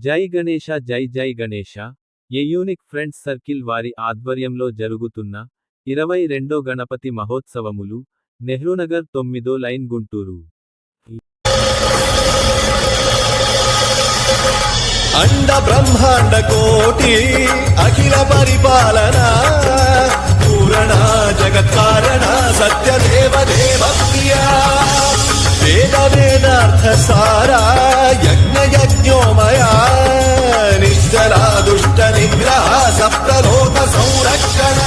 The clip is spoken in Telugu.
జై గణేశ జై జై Ganesha. A unique friends circle వారి ఆధ్వర్యంలో జరుగుతున్న 22 గణపతి మహోత్సవములు, నెహ్రూనగర్ 9వ లైన్ గుంటూరు. అండ బ్రహ్మాండ కోటి అఖిల పరిపాలన పూరణ జగత్కారణ సత్యదేవ దేవ ప్రియా వేద వేదార్థ సారా యజ్ఞ యజ్ఞోమయా నిశ్చలా దుష్ట నిగ్రహ సప్తలోక సంరక్షణ